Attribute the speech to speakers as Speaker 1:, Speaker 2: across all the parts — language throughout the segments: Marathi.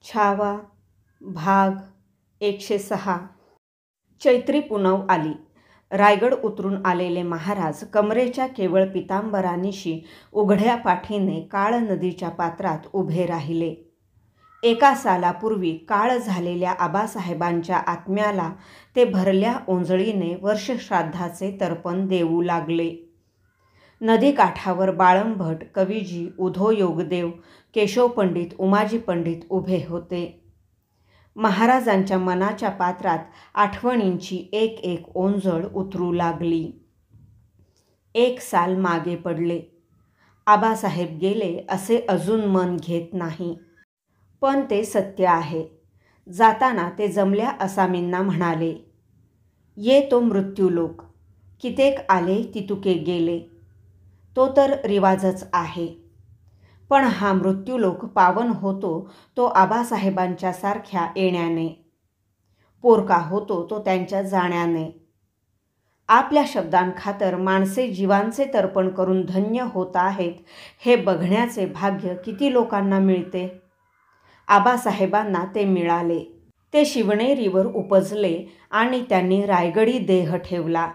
Speaker 1: छावा भाग 106. चैत्री पुनव आली. रायगड उतरून आलेले महाराज कमरेच्या केवळ पितांबरानिशी उघड्या पाठीने काळ नदीच्या पात्रात उभे राहिले. एका सालापूर्वी काळ झालेल्या आबासाहेबांच्या आत्म्याला ते भरल्या ओंजळीने वर्षश्राद्धाचे तर्पण देऊ लागले. नदीकाठावर बाळंभट, कवीजी, उधो योगदेव, केशव पंडित, उमाजी पंडित उभे होते. महाराजांच्या मनाच्या पात्रात आठवणींची एक एक ओंजळ उतरू लागली. 1 साल मागे पडले. आबासाहेब गेले असे अजून मन घेत नाही, पण ते सत्य आहे. जाताना ते जमल्या असामींना म्हणाले, ये तो मृत्यूलोक, कितेक आले तितुके गेले. तो तर रिवाजच आहे, पण हा मृत्यूलोक पावन होतो तो आबासाहेबांच्या सारख्या येण्याने, पोरका होतो तो त्यांच्या जाण्याने. आपल्या शब्दांखातर माणसे जीवांचे तर्पण करून धन्य होत आहेत हे बघण्याचे भाग्य किती लोकांना मिळते. आबासाहेबांना ते मिळाले. ते शिवनेरीवर उपजले आणि त्यांनी रायगडी देह ठेवला.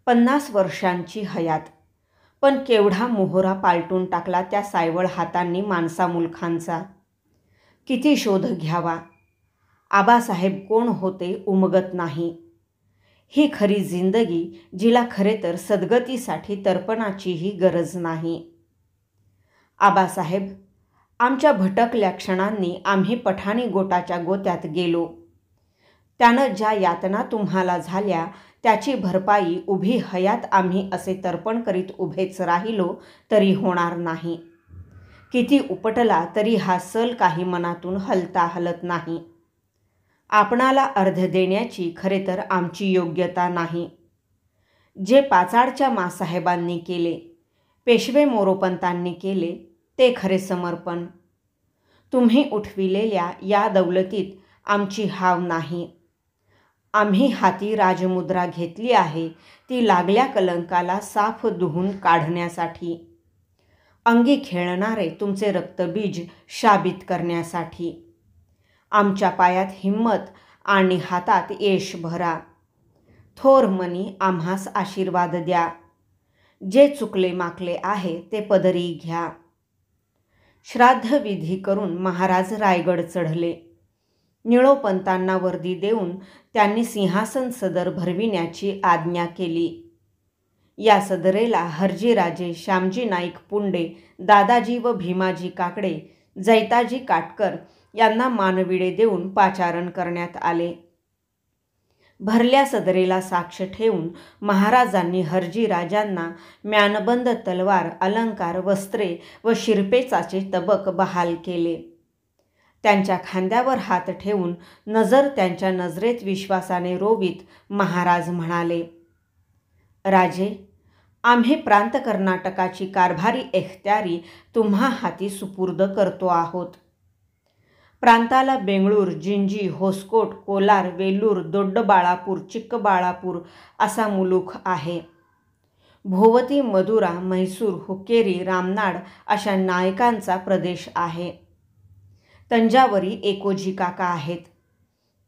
Speaker 1: 50 वर्षांची हयात, पण केवढा मोहरा पालटून टाकला त्या सायवळ हातांनी माणसामुलखांचा. किती शोध घ्यावा. आबासाहेब कोण होते उमगत नाही. ही खरी जिंदगी, जिला खरे तर सद्गतीसाठी तर्पणाचीही गरज नाही. आबासाहेब, आमच्या भटकल्या क्षणांनी आम्ही पठाणी गोटाच्या गोत्यात गेलो. त्यानं ज्या यातना तुम्हाला झाल्या त्याची भरपाई उभी हयात आम्ही असे तर्पण करीत उभेच राहिलो तरी होणार नाही. किती उपटला तरी हा सल काही मनातून हलता हलत नाही. आपणाला अर्ध देण्याची खरे तर आमची योग्यता नाही. जे पाचाडच्या मासाहेबांनी केले, पेशवे मोरोपंतांनी केले ते खरे समर्पण. तुम्ही उठविलेल्या या दौलतीत आमची हाव नाही. आम्ही हाती राजमुद्रा घेतली आहे ती लागल्या कलंकाला साफ धुवून काढण्यासाठी, अंगी खेळणारे तुमचे रक्तबीज शाबित करण्यासाठी. आमच्या पायात हिम्मत आणि हातात यश भरा. थोर मनी आम्हास आशीर्वाद द्या. जे चुकले माकले आहे ते पदरी घ्या. श्राद्धविधी करून महाराज रायगड चढले. निळोपंतांना वर्दी देऊन त्यांनी सिंहासन सदर भरविण्याची आज्ञा केली. या सदरेला हरजीराजे, श्यामजी नाईक पुंडे, दादाजी व भीमाजी काकडे, जैताजी काटकर यांना मानविडे देऊन पाचारण करण्यात आले. भरल्या सदरेला साक्ष ठेवून महाराजांनी हरजीराजांना म्यानबंद तलवार, अलंकार, वस्त्रे व शिरपेचाचे तबक बहाल केले. त्यांच्या खांद्यावर हात ठेवून नजर त्यांच्या नजरेत विश्वासाने रोवीत महाराज म्हणाले, राजे, आम्ही प्रांत कर्नाटकाची कारभारी एखत्यारी तुम्हा हाती सुपूर्द करतो आहोत. प्रांताला बेंगळूर, जिंजी, होसकोट, कोलार, वेल्लूर, दोड्डबाळापूर, चिक्कबाळापूर असा मुलूख आहे. भोवती मदुरा, म्हैसूर, हुक्केरी, रामनाड अशा नायकांचा प्रदेश आहे. तंजावरी एकोजी काका आहेत.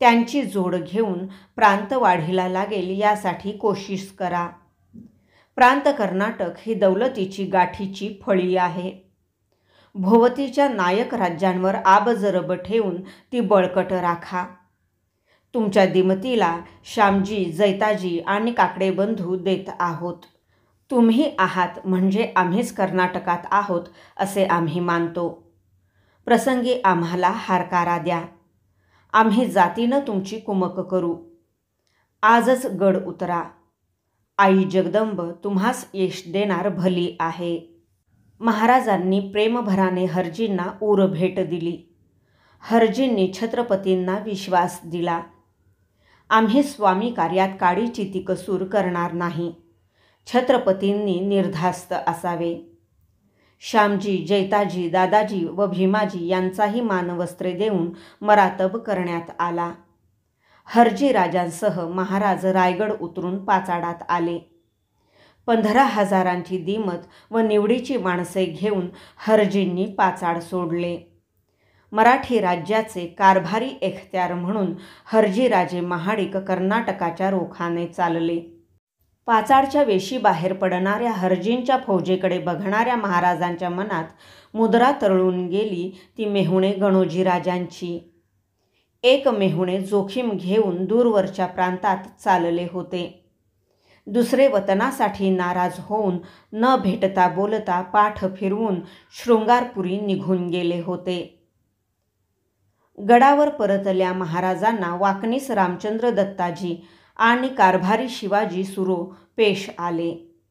Speaker 1: त्यांची जोड घेऊन प्रांत वाढीला लागेल यासाठी कोशिश करा. प्रांत कर्नाटक ही दौलतीची गाठीची फळी आहे. भोवतीच्या नायक राज्यांवर आबजरब ठेवून ती बळकट राखा. तुमच्या दिमतीला श्यामजी, जैताजी आणि काकडे बंधू देत आहोत. तुम्ही आहात म्हणजे आम्हीच कर्नाटकात आहोत असे आम्ही मानतो. प्रसंगी आम्हाला हारकारा द्या. आम्ही जातीनं तुमची कुमक करू. आजच गड उतरा. आई जगदंब तुम्हास यश देणार भली आहे. महाराजांनी प्रेमभराने हरजींना ऊर भेट दिली. हरजींनी छत्रपतींना विश्वास दिला. आम्ही स्वामी कार्यात काडीची कसूर करणार नाही. छत्रपतींनी निर्धास्त असावे. श्यामजी, जैताजी, दादाजी व भीमाजी यांचाही मानवस्त्रे देऊन मरातब करण्यात आला. हरजीराजांसह महाराज रायगड उतरून पाचाडात आले. 15,000ची दिमत व निवडीची माणसे घेऊन हरजींनी पाचाड सोडले. मराठी राज्याचे कारभारी एखत्यार म्हणून हर्जीराजे महाडिक कर्नाटकाच्या रोखाने चालले. पाचाडच्या वेशी बाहेर पडणाऱ्या हर्जींच्या फौजेकडे बघणाऱ्या महाराजांच्या मनात मुद्रा तरळून गेली ती मेहुणे गणोजीराजांची. एक मेहुणे जोखीम घेऊन दूरवरच्या प्रांतात चालले होते. दुसरे वतनासाठी नाराज होऊन न भेटता बोलता पाठ फिरवून शृंगारपुरी निघून गेले होते. गडावर परतल्या महाराजांना वाकणीस रामचंद्र दत्ताजी आणि कारभारी शिवाजी सुरो पेश आले.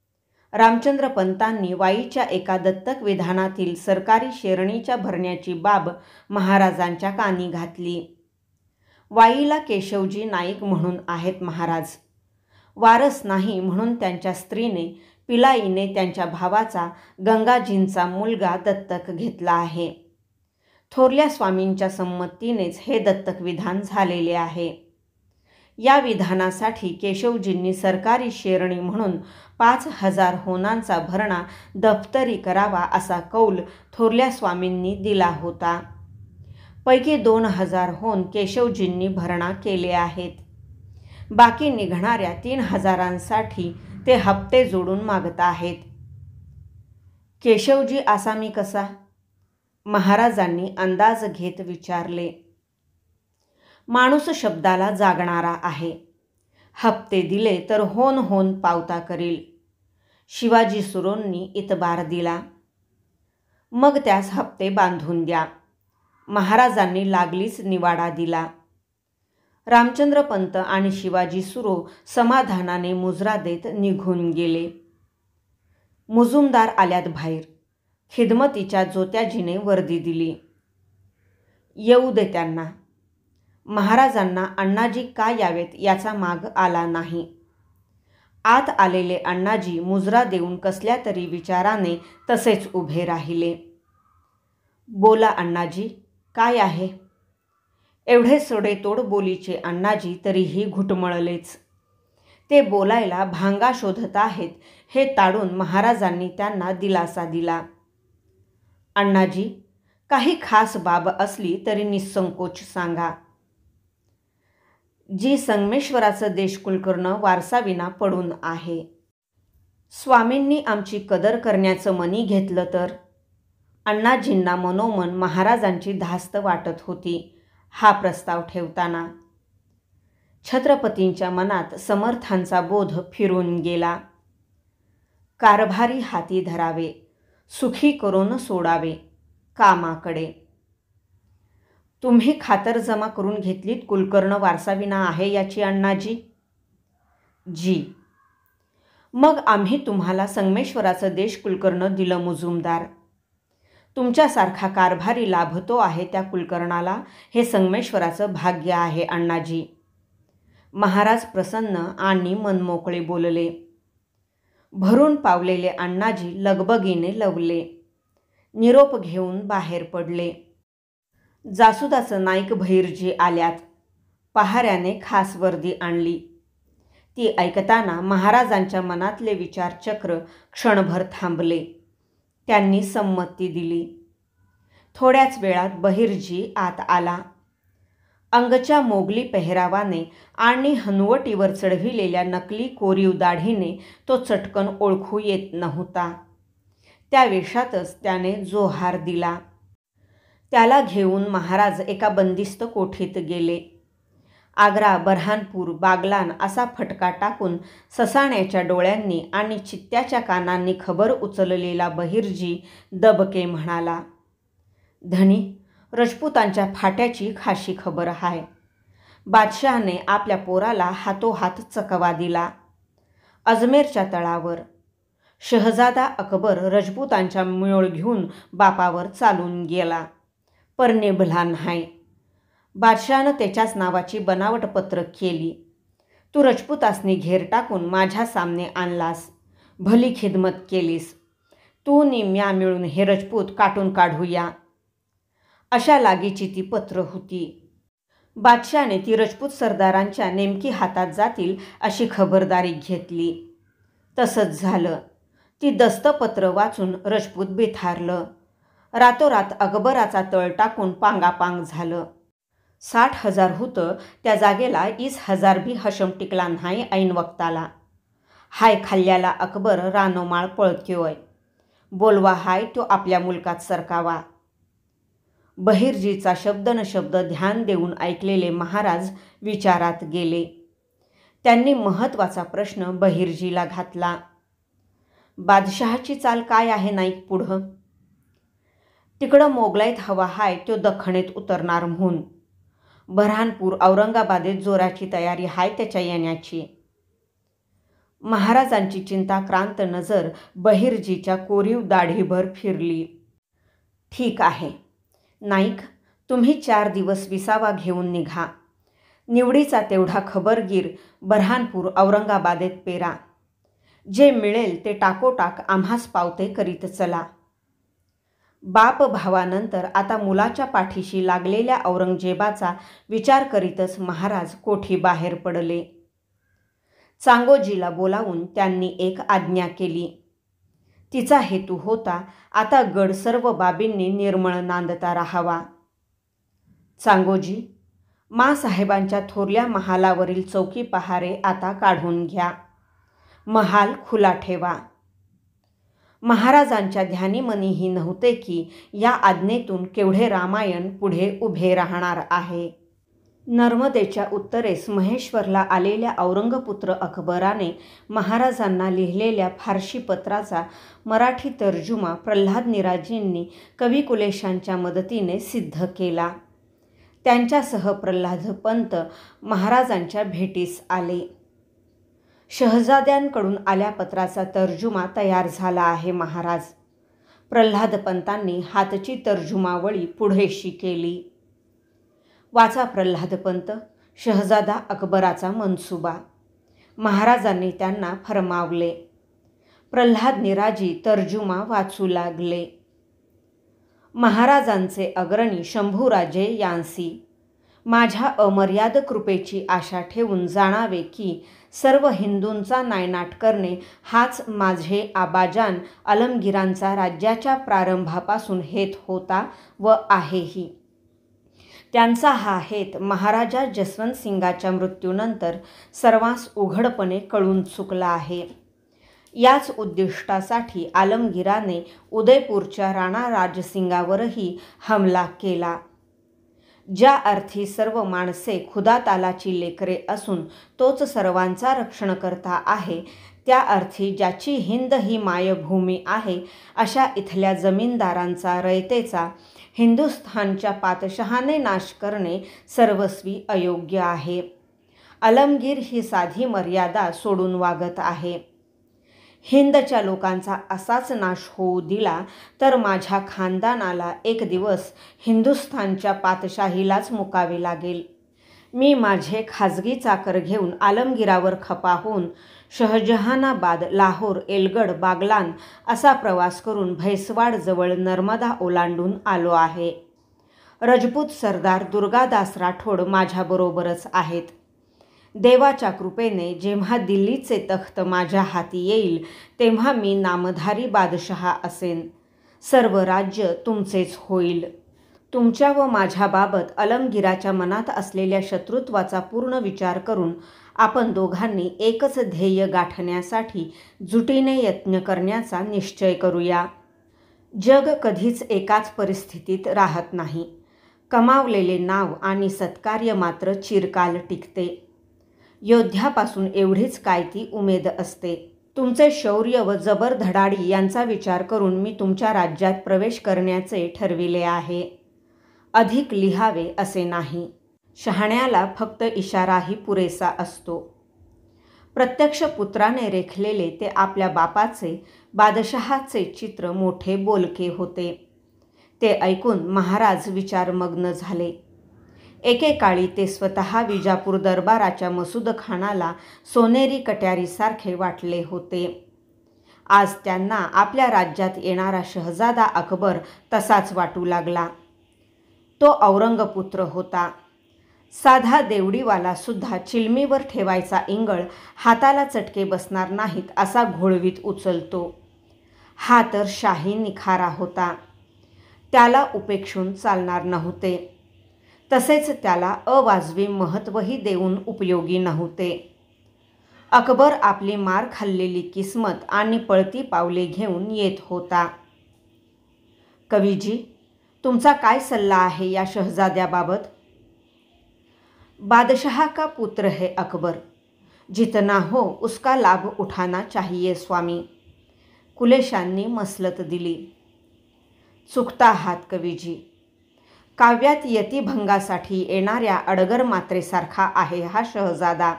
Speaker 1: रामचंद्र पंतांनी वाईच्या एका दत्तक विधानातील सरकारी शेरणीच्या भरण्याची बाब महाराजांच्या कानी घातली. वाईला केशवजी नाईक म्हणून आहेत महाराज. वारस नाही म्हणून त्यांच्या स्त्रीने पिलाईने त्यांच्या भावाचा गंगाजींचा मुलगा दत्तक घेतला आहे. थोरल्या स्वामींच्या संमतीनेच हे दत्तक विधान झालेले आहे. या विधानासाठी केशवजींनी सरकारी शेरणी म्हणून 5,000 होनांचा भरणा दफ्तरी करावा असा कौल थोरल्या स्वामींनी दिला होता. पैकी 2,000 होन केशवजींनी भरणा केले आहेत. बाकी निघणाऱ्या 3,000साठी ते हप्ते जोडून मागत आहेत. केशवजी आसामी कसा? महाराजांनी अंदाज घेत विचारले. माणूस शब्दाला जागणारा आहे. हप्ते दिले तर होन होन पावता करील. शिवाजी सुरोंनी इतबार दिला. मग त्यास हप्ते बांधून द्या. महाराजांनी लागलीच निवाडा दिला. रामचंद्र पंत आणि शिवाजी सुरो समाधानाने मुजरा देत निघून गेले. मुजुमदार आल्यात बाहेर. खिदमतीच्या जोत्याजीने वर्दी दिली. येऊ दे त्यांना. महाराजांना अण्णाजी का यावेत याचा माग आला नाही. आत आलेले अण्णाजी मुजरा देऊन कसल्या तरी विचाराने तसेच उभे राहिले. बोला अण्णाजी, काय आहे? एवढे सडेतोड बोलीचे अण्णाजी तरीही घुटमळलेच. ते बोलायला भांगा शोधत आहेत हे ताडून महाराजांनी त्यांना दिलासा दिला. अण्णाजी, काही खास बाब असली तरी निसंकोच सांगा. जी संगमेश्वराचं देशकुलकर्ण वारसाविना पडून आहे. स्वामींनी आमची कदर करण्याचं मनी घेतलं तर? अण्णाजींना मनोमन महाराजांची धास्त वाटत होती हा प्रस्ताव ठेवताना. छत्रपतींच्या मनात समर्थांचा बोध फिरून गेला. कारभारी हाती धरावे, सुखी करून सोडावे कामाकडे. तुम्ही खातर जमा करून घेतलीत कुलकर्ण वारसाविना आहे याची अण्णाजी? जी. मग आम्ही तुम्हाला संगमेश्वराचं देशकुलकर्ण दिलं मुजुमदार. तुमच्यासारखा कारभारी लाभतो आहे त्या कुलकर्णाला हे संगमेश्वराचं भाग्य आहे अण्णाजी. महाराज प्रसन्न आणि मनमोकळे बोलले. भरून पावलेले अण्णाजी लगबगीने लवले. निरोप घेऊन बाहेर पडले. जासुदाचं नाईक भैरजी आल्यात. पहाऱ्याने खास वर्दी आणली. ती ऐकताना महाराजांच्या मनातले विचारचक्र क्षणभर थांबले. त्यांनी संमती दिली. थोड्याच वेळात बहिर्जी आत आला. अंगच्या मोगली पेहरावाने आणि हनुवटीवर चढविलेल्या नकली कोरीव दाढीने तो चटकन ओळखू येत नव्हता. त्या वेशातच त्याने जोहार दिला. त्याला घेऊन महाराज एका बंदिस्त कोठीत गेले. आग्रा, बऱ्हाणपूर, बागलान असा फटका टाकून ससाण्याच्या डोळ्यांनी आणि चित्त्याच्या कानांनी खबर उचललेला बहिर्जी दबके म्हणाला. धनी, रजपुतांच्या फाट्याची खाशी खबर आहे. बादशहाने आपल्या पोराला हातोहात चकवा दिला. अजमेरच्या तळावर शहजादा अकबर रजपुतांच्या मिळोळ घेऊन बापावर चालून गेला. परने भला नाही. बादशहानं त्याच्याच नावाची बनावट पत्र केली. तू रजपुतासनी घेर टाकून माझ्या सामने आणलास. भली खिदमत केलीस. तू नि म्या मिळून हे रजपूत काटून काढूया. अशा लागीची ती पत्र होती. बादशहाने ती रजपूत सरदारांच्या नेमकी हातात जातील अशी खबरदारी घेतली. तसंच झालं. ती दस्तपत्र वाचून रजपूत बेथारलं. रातोरात अकबराचा तळ टाकून पांगापांग झालं. 60,000 होतं त्या जागेला 20,000 बी हशम टिकला नाही ऐन वक्ताला. हाय खाल्ल्याला अकबर रानोमाळ पळत्योय. बोलवा हाय तो आपल्या मुलकात सरकावा. बहिर्जीचा शब्द न शब्द ध्यान देऊन ऐकलेले महाराज विचारात गेले. त्यांनी महत्त्वाचा प्रश्न बहिर्जीला घातला. बादशहाची चाल काय आहे नाईक पुढं? तिकडं मोगलाईत हवा हाय तो दख्खणेत उतरणार म्हणून. बऱ्हाणपूर औरंगाबादेत जोराची तयारी हाय त्याच्या येण्याची. महाराजांची चिंताक्रांत नजर बहिर्जीच्या कोरीव दाढीभर फिरली. ठीक आहे नाईक, तुम्ही 4 दिवस विसावा घेऊन निघा. निवडीचा तेवढा खबरगीर बऱ्हाणपूर औरंगाबादेत पेरा. जे मिळेल ते टाकोटाक आम्हास पावते करीत चला. बाप भावानंतर आता मुलाच्या पाठीशी लागलेल्या औरंगजेबाचा विचार करीतच महाराज कोठी बाहेर पडले. चांगोजीला बोलावून त्यांनी एक आज्ञा केली. तिचा हेतू होता आता गड सर्व बाबींनी निर्मळ नांदता राहावा. चांगोजी, माँसाहेबांच्या थोरल्या महालावरील चौकी पहारे आता काढून घ्या. महाल खुला ठेवा. महाराजांच्या ध्यानीमनीही नव्हते की या आज्ञेतून केवढे रामायण पुढे उभे राहणार आहे. नर्मदेच्या उत्तरेस महेश्वरला आलेल्या औरंगपुत्र अकबराने महाराजांना लिहिलेल्या फारशी पत्राचा मराठी तर्जुमा प्रल्हाद निराजींनी कविकुलेशांच्या मदतीने सिद्ध केला. त्यांच्यासह प्रल्हाद पंत महाराजांच्या भेटीस आले. शहजाद्यांकडून आल्या पत्राचा तर्जुमा तयार झाला आहे महाराज. प्रल्हाद पंतांनी हातची तर्जुमावळी पुढेशी केली. वाचा प्रल्हाद पंत, शहजादा अकबराचा मनसुबा. महाराजांनी त्यांना फरमावले. प्रल्हाद निराजी तर्जुमा वाचू लागले. महाराजांचे अग्रणी शंभूराजे यांसी माझ्या अमर्याद कृपेची आशा ठेवून जाणावे की सर्व हिंदूंचा नायनाट करणे हाच माझे आबाजान आलमगीरांचा राज्याच्या प्रारंभापासून हेत होता व आहेही. त्यांचा हा हेत महाराजा जसवंत सिंगाच्या मृत्यूनंतर सर्वांस उघडपणे कळून चुकला आहे. याच उद्दिष्टासाठी आलमगीराने उदयपूरच्या राणा राजसिंगावरही हमला केला. ज्या अर्थी सर्व माणसे खुदातालाची लेकरे असून तोच सर्वांचा रक्षणकर्ता आहे, त्या अर्थी ज्याची हिंद ही मायभूमी आहे अशा इथल्या जमीनदारांचा रयतेचा हिंदुस्थानच्या पातशहाने नाश करणे सर्वस्वी अयोग्य आहे. आलमगीर ही साधी मर्यादा सोडून वागत आहे. हिंदच्या लोकांचा असाच नाश होऊ दिला तर माझ्या खानदानाला एक दिवस हिंदुस्थानच्या पातशाहीलाच मुकावे लागेल. मी माझे खाजगी चाकर घेऊन आलमगीरावर खपा होऊन शहजहानाबाद, लाहोर, एलगड, बागलान असा प्रवास करून भैसवाडजवळ नर्मदा ओलांडून आलो आहे. रजपूत सरदार दुर्गादास राठोड माझ्याबरोबरच आहेत. देवाच्या कृपेने जेव्हा दिल्लीचे तख्त माझ्या हाती येईल तेव्हा मी नामधारी बादशहा असेन. सर्व राज्य तुमचेच होईल. तुमच्या व माझ्याबाबत आलमगीराच्या मनात असलेल्या शत्रुत्वाचा पूर्ण विचार करून आपण दोघांनी एकच ध्येय गाठण्यासाठी जुटीने यत्न करण्याचा निश्चय करूया. जग कधीच एकाच परिस्थितीत राहत नाही. कमावलेले नाव आणि सत्कार्य मात्र चिरकाल टिकते. योद्ध्यापासून एवढीच काय ती उमेद असते. तुमचे शौर्य व जबर धडाडी यांचा विचार करून मी तुमच्या राज्यात प्रवेश करण्याचे ठरविले आहे. अधिक लिहावे असे नाही. शहाण्याला फक्त इशाराही पुरेसा असतो. प्रत्यक्ष पुत्राने रेखलेले ते आपल्या बापाचे बादशहाचे चित्र मोठे बोलके होते. ते ऐकून महाराज विचारमग्न झाले. एकेकाळी ते स्वतः विजापूर दरबाराच्या मसूद खानाला सोनेरी कट्यारीसारखे वाटले होते. आज त्यांना आपल्या राज्यात येणारा शहजादा अकबर तसाच वाटू लागला. तो औरंगपुत्र होता. साधा देवडीवाला सुद्धा चिलमीवर ठेवायचा इंगळ हाताला चटके बसणार नाहीत असा घोळवीत उचलतो. हा तर शाही निखारा होता. त्याला उपेक्षून चालणार नव्हते. तसेच त्याला अवाजवी महत्त्वही देऊन उपयोगी नव्हते. अकबर आपली मार खाल्लेली किस्मत आणि पळती पावले घेऊन येत होता. कवीजी, तुमचा काय सल्ला आहे या शहजाद्याबाबत? बादशाह का पुत्र है अकबर, जितना हो उसका लाभ उठाना चाहिए स्वामी, कुलेशांनी मसलत दिली. चुकता आहात कवीजी. काव्यात यतिभंगासाठी येणाऱ्या अडगर मात्रेसारखा आहे हा शहजादा.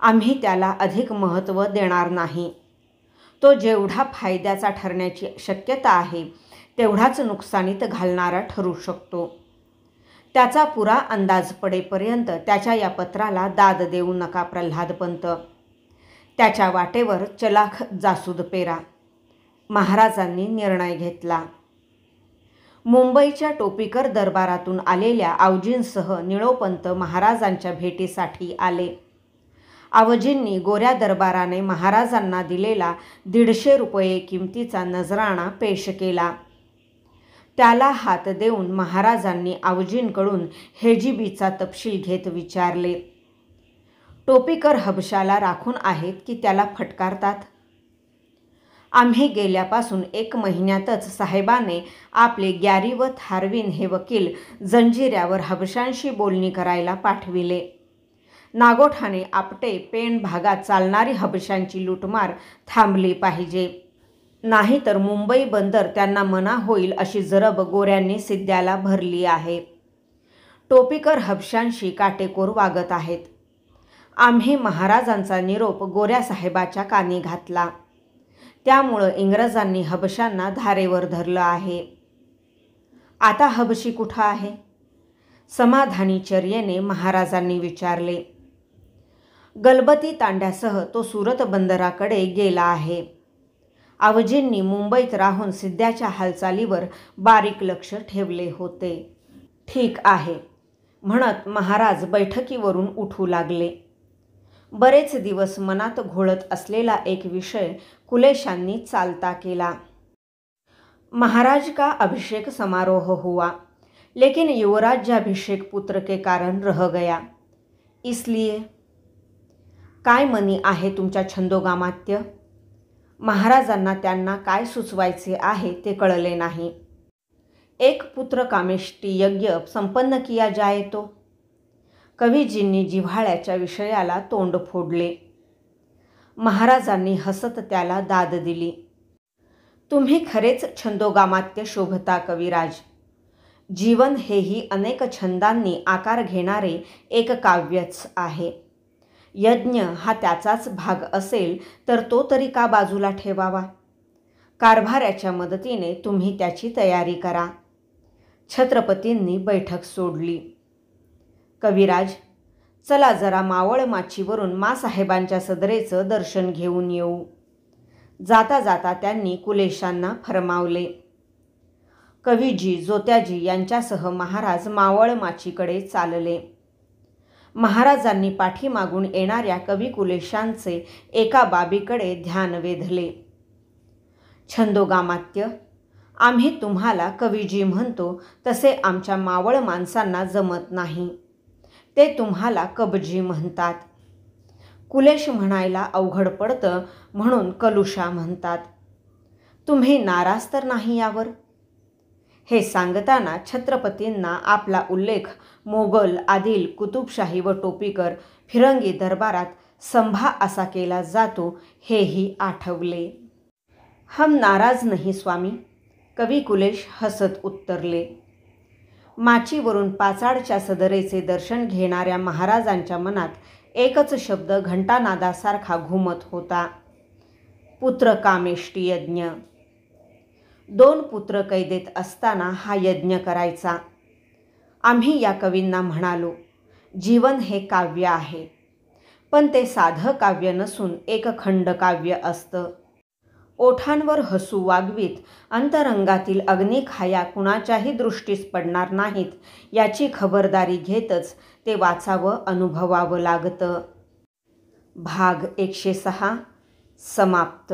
Speaker 1: आम्ही त्याला अधिक महत्त्व देणार नाही. तो जेवढा फायद्याचा ठरण्याची शक्यता आहे तेवढाच नुकसानीत घालणारा ठरू शकतो. त्याचा पुरा अंदाज पडेपर्यंत त्याच्या या पत्राला दाद देऊ नका प्रल्हादपंत. त्याच्या वाटेवर चलाख जासूद पेरा. महाराजांनी निर्णय घेतला. मुंबईच्या टोपीकर दरबारातून आलेल्या आवजींसह निळोपंत महाराजांच्या भेटीसाठी आले. आवजींनी गोऱ्या दरबाराने महाराजांना दिलेला 150 रुपये किमतीचा नजराणा पेश केला. त्याला हात देऊन महाराजांनी आवजींकडून हेजिबीचा तपशील घेत विचारले, टोपीकर हबशाला राखून आहेत की त्याला फटकारतात? आम्ही गेल्यापासून 1 महिन्यातच साहेबाने आपले ग्यारी व थारवीन हे वकील जंजिऱ्यावर हबशांशी बोलणी करायला पाठविले. नागोठाणे आपटे पेण भागात चालणारी हबशांची लूटमार थांबली पाहिजे, नाहीतर मुंबई बंदर त्यांना मना होईल अशी जरब गोऱ्यांनी सिद्ध्याला भरली आहे. टोपीकर हबशांशी काटेकोर वागत आहेत. आम्ही महाराजांचा निरोप गोऱ्या साहेबाच्या कानी घातला. त्यामुळं इंग्रजांनी हबशांना धारेवर धरलं आहे. आता हबशी कुठं आहे? समाधानी चर्येने महाराजांनी विचारले. गलबती तांड्यासह तो सुरत बंदराकडे गेला आहे. आवजींनी मुंबईत राहून सिद्ध्याच्या हालचालीवर बारीक लक्ष ठेवले होते. ठीक आहे म्हणत महाराज बैठकीवरून उठू लागले. बरेच दिवस मनात घोळत असलेला एक विषय कुलेशांनी चालता केला. महाराज का अभिषेक समारोह हुआ, लेकिन युवराज्याभिषेक पुत्र के कारण रह गया, इसलिए. काय मनी आहे तुमच्या छंदोगामात्य? महाराजांना त्यांना काय सुचवायचे आहे ते कळले नाही. एक पुत्र कामेष्टी यज्ञ संपन्न किया जाए तो. कवीजींनी जिव्हाळ्याच्या विषयाला तोंड फोडले. महाराजांनी हसत त्याला दाद दिली. तुम्ही खरेच छंदोगामात्य शोभता कविराज. जीवन हेही अनेक छंदांनी आकार घेणारे एक काव्यच आहे. यज्ञ हा त्याचाच भाग असेल तर तो तरी का बाजूला ठेवावा? कारभाऱ्याच्या मदतीने तुम्ही त्याची तयारी करा. छत्रपतींनी बैठक सोडली. कविराज, चला जरा मावळ माचीवरून मासाहेबांच्या सदरेचं दर्शन घेऊन येऊ. जाता जाता त्यांनी कुलेशांना फरमावले. कवीजी, जोत्याजी यांच्यासह महाराज मावळ माचीकडे चालले. महाराजांनी पाठीमागून येणाऱ्या कवी कुलेशांचे एका बाबीकडे ध्यान वेधले. छंदोगामात्य, आम्ही तुम्हाला कवीजी म्हणतो तसे आमच्या मावळ माणसांना जमत नाही. ते तुम्हाला कबजी म्हणतात. कुलेश म्हणायला अवघड पडतं म्हणून कलुषा म्हणतात. तुम्ही नाराज तर नाही यावर? हे सांगताना छत्रपतींना आपला उल्लेख मोगल, आदिल, कुतुबशाही व टोपीकर, फिरंगी दरबारात संभा असा केला जातो हेही आठवले. हम नाराज नहीं स्वामी, कवी कुलेश हसत उत्तरले. माचीवरून पाचाडच्या सदरेचे दर्शन घेणाऱ्या महाराजांच्या मनात एकच शब्द घंटानादासारखा घुमत होता. पुत्र कामेष्टी यज्ञ. 2 पुत्र कैदेत असताना हा यज्ञ करायचा. आम्ही या कवींना म्हणालो, जीवन हे काव्य आहे, पण ते साधं काव्य नसून एक खंडकाव्य असतं. ओठांवर हसू वागवीत अंतरंगातील अग्निखाया कुणाच्याही दृष्टीस पडणार नाहीत याची खबरदारी घेतच ते वाचावं, अनुभवावं लागतं. भाग 106 समाप्त.